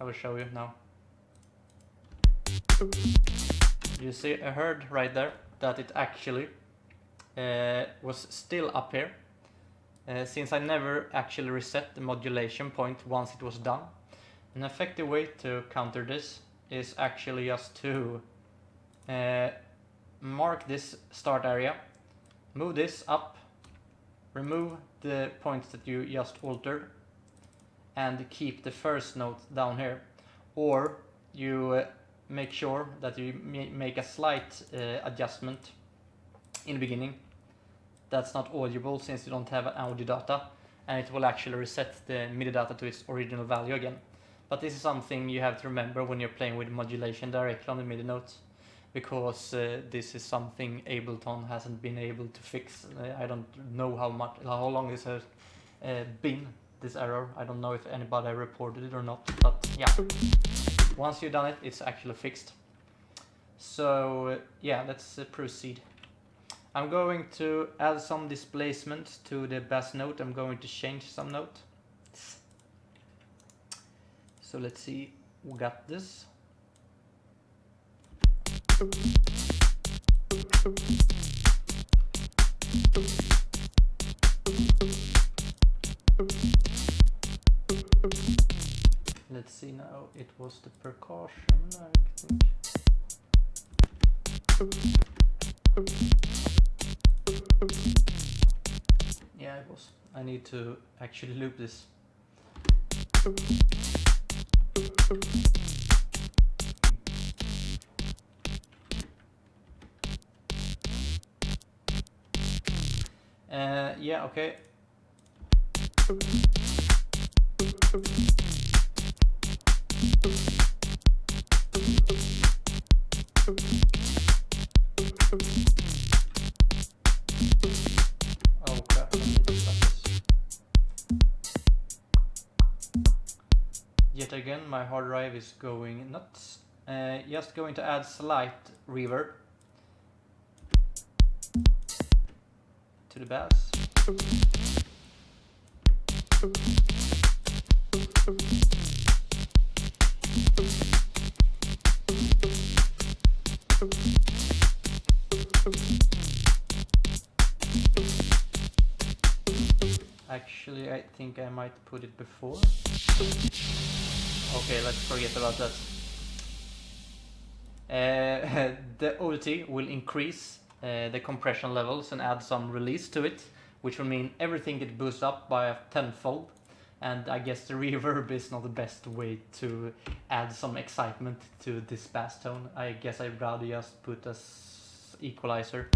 I will show you now. You see, I heard right there that it actually was still up here. Since I never actually reset the modulation point once it was done. An effective way to counter this is actually just to mark this start area, move this up, remove the points that you just altered, and keep the first note down here. Or you make sure that you make a slight adjustment in the beginning. That's not audible since you don't have an audio data, and it will actually reset the MIDI data to its original value again. But this is something you have to remember when you're playing with modulation directly on the MIDI notes, because this is something Ableton hasn't been able to fix. I don't know how long this has been, this error. I don't know if anybody reported it or not, but yeah. Once you've done it, it's actually fixed. So yeah, let's proceed. I'm going to add some displacement to the bass note. I'm going to change some note. So let's see, we got this. Let's see now, it was the percussion, I think. Yeah, it was. I need to actually loop this. Yeah, okay. Oh crap, I need to stop this. Yet again, my hard drive is going nuts. Just going to add slight reverb to the bass. Actually, I think I might put it before. Okay, let's forget about that. The OT will increase the compression levels and add some release to it, which will mean everything gets boosted up by a tenfold. And I guess the reverb is not the best way to add some excitement to this bass tone. I guess I'd rather just put a equalizer.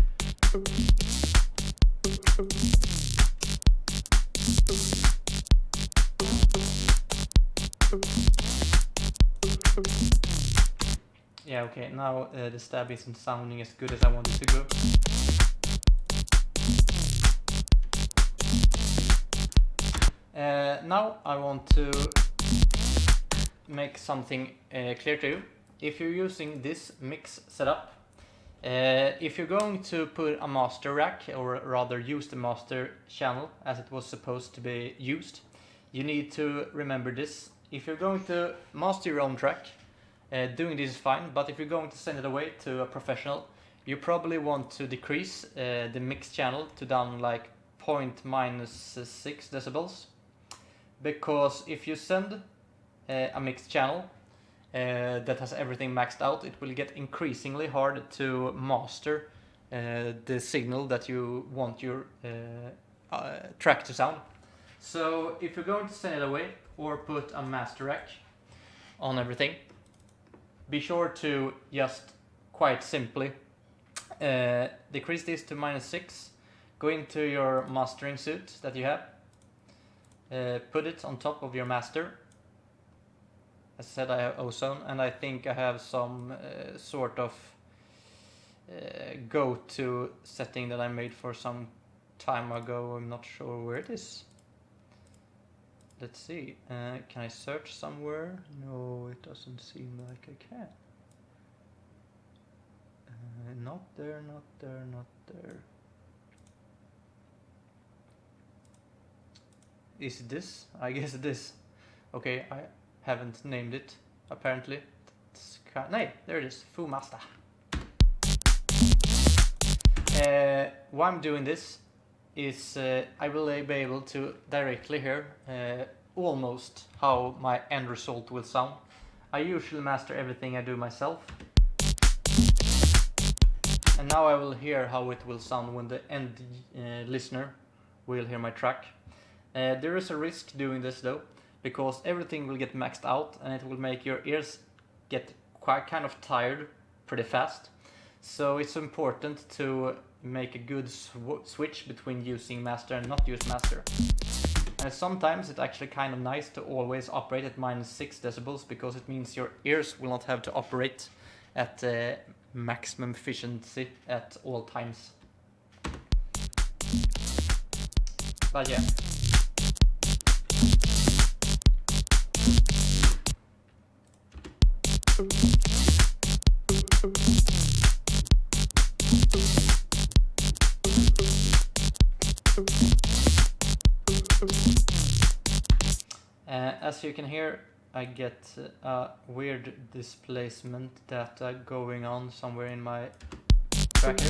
Yeah, okay, now the stab isn't sounding as good as I want it to go. Now I want to make something clear to you. If you're using this mix setup, if you're going to put a master rack, or rather use the master channel as it was supposed to be used, you need to remember this. If you're going to master your own track, doing this is fine, but if you're going to send it away to a professional, you probably want to decrease the mix channel to down like 0.6 decibels. Because if you send a mixed channel that has everything maxed out, it will get increasingly hard to master the signal that you want your track to sound. So if you're going to send it away or put a master rack on everything, be sure to just quite simply decrease this to -6, go into your mastering suite that you have, put it on top of your master. As I said, I have ozone, and I think I have some sort of go-to setting that I made for some time ago. I'm not sure where it is. Let's see, can I search somewhere? No, it doesn't seem like I can. Not there, not there, not there. Is this? I guess this. Okay, haven't named it, apparently. No, there it is, Fu Master. Why I'm doing this is I will be able to directly hear almost how my end result will sound. I usually master everything I do myself. And now I will hear how it will sound when the end listener will hear my track. There is a risk doing this though, because everything will get maxed out and it will make your ears get quite kind of tired pretty fast. So it's important to make a good switch between using master and not use master. And sometimes it's actually kind of nice to always operate at -6 decibels, because it means your ears will not have to operate at maximum efficiency at all times. But yeah. As you can hear, I get a weird displacement data going on somewhere in my tracker.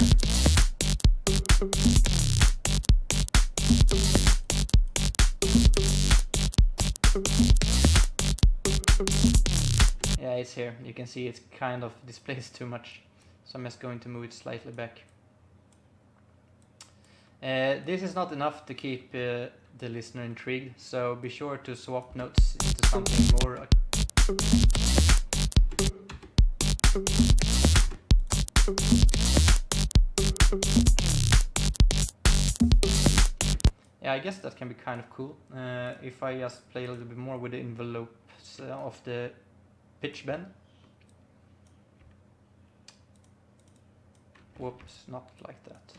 Yeah, it's here. You can see it's kind of displaced too much, so I'm just going to move it slightly back. This is not enough to keep the listener intrigued, so be sure to swap notes into something more. Yeah, I guess that can be kind of cool if I just play a little bit more with the envelopes of the pitch bend. Whoops, not like that.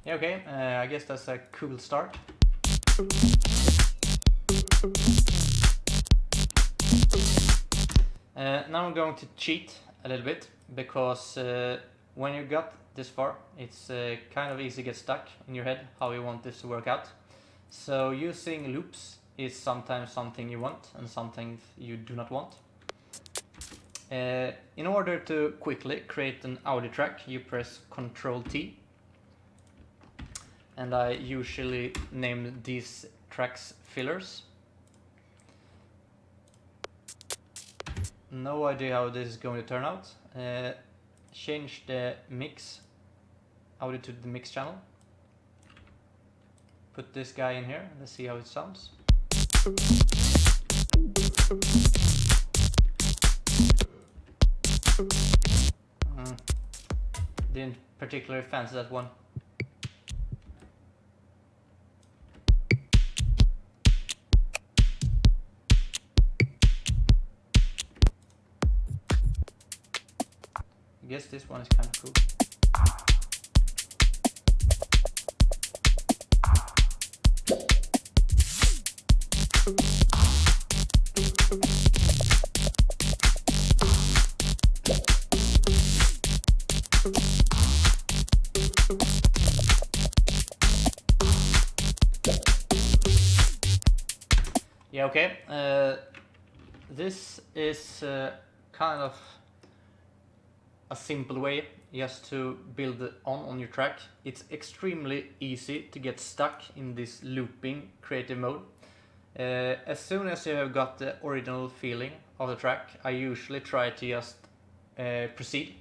Yeah, okay, I guess that's a cool start. Now I'm going to cheat a little bit, because when you got this far, it's kind of easy to get stuck in your head how you want this to work out. So using loops is sometimes something you want and something you do not want. In order to quickly create an audio track, you press Ctrl-T. And I usually name these tracks fillers. No idea how this is going to turn out. Change the mix audio to the mix channel. Put this guy in here and let's see how it sounds. Didn't particularly fancy that one. I guess this one is kind of cool. Yeah, okay. This is kind of a simple way just to build on your track. It's extremely easy to get stuck in this looping creative mode. As soon as you have got the original feeling of the track, I usually try to just proceed.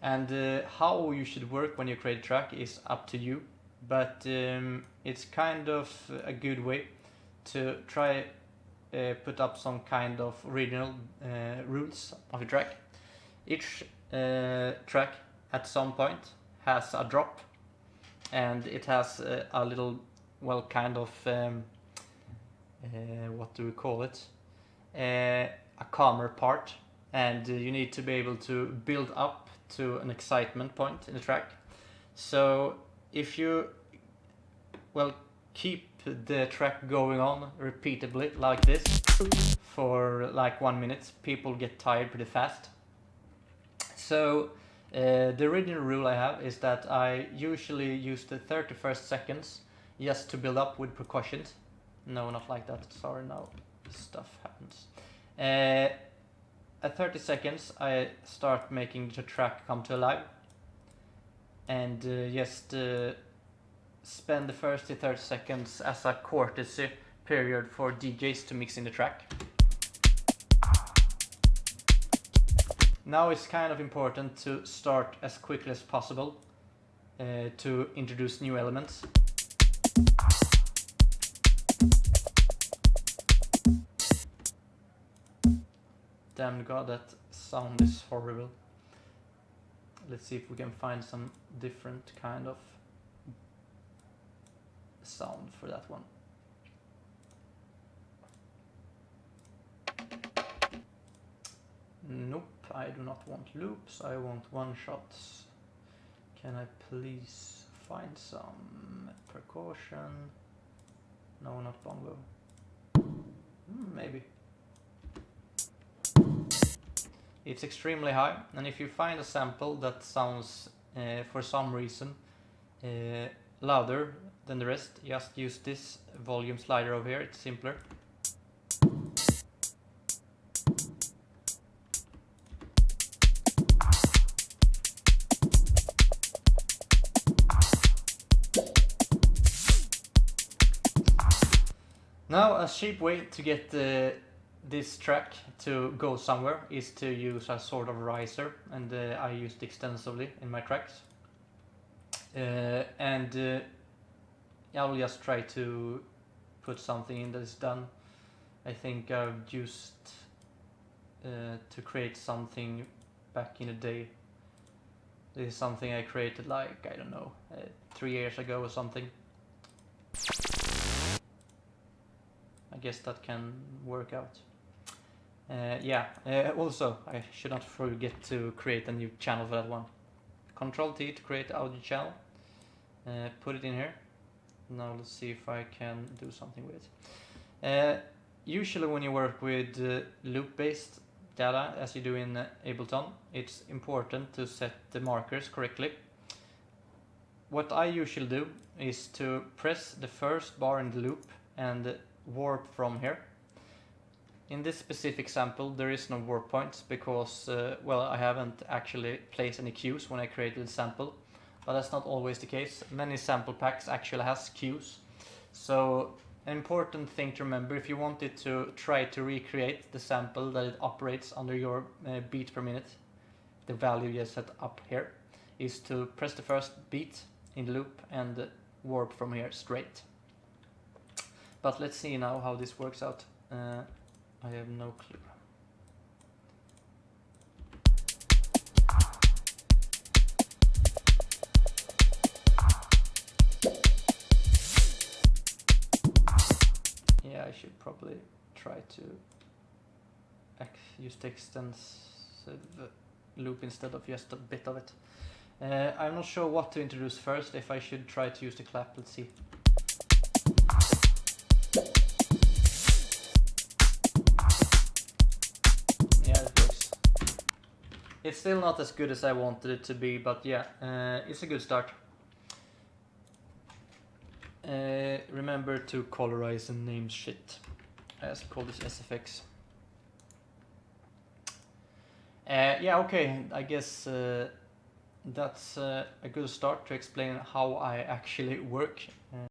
And how you should work when you create a track is up to you, but it's kind of a good way to try put up some kind of original rules of the track. Each track at some point has a drop, and it has a little, well, kind of what do we call it, a calmer part, and you need to be able to build up to an excitement point in the track. So if you, well, keep the track going on repeatedly like this for like 1 minute, people get tired pretty fast. So the original rule I have is that I usually use the 31st seconds just to build up with percussions. No, not like that. Sorry, now stuff happens. At 30 seconds, I start making the track come to life, and just spend the first 30 seconds as a courtesy period for DJs to mix in the track. Now it's kind of important to start as quickly as possible to introduce new elements. Damn god, that sound is horrible. Let's see if we can find some different kind of sound for that one. Nope, I do not want loops, I want one shots. Can I please find some percussion? No, not bongo. Maybe. It's extremely high, and if you find a sample that sounds for some reason louder than the rest, just use this volume slider over here, it's simpler. Now a cheap way to get this track to go somewhere is to use a sort of riser, and I use it extensively in my tracks. I will just try to put something in that is done. I think I've used to create something back in the day. This is something I created like, I don't know, 3 years ago or something. I guess that can work out. Also, I should not forget to create a new channel for that one. Control T to create audio channel. Put it in here. Now let's see if I can do something with it. Usually when you work with loop-based data, as you do in Ableton, it's important to set the markers correctly. What I usually do is to press the first bar in the loop and warp from here. In this specific sample there is no warp points because I haven't actually placed any cues when I created the sample, but that's not always the case. Many sample packs actually has cues. So an important thing to remember, if you wanted to try to recreate the sample that it operates under your beat per minute, the value you set up here, is to press the first beat in the loop and warp from here straight. But let's see now how this works out. I have no clue. Yeah, I should probably try to use the extensive loop instead of just a bit of it. I'm not sure what to introduce first, if I should try to use the clap, let's see. Yeah, it works. It's still not as good as I wanted it to be, but yeah, it's a good start. Remember to colorize and name shit. Let's call this SFX. Yeah, okay, I guess that's a good start to explain how I actually work.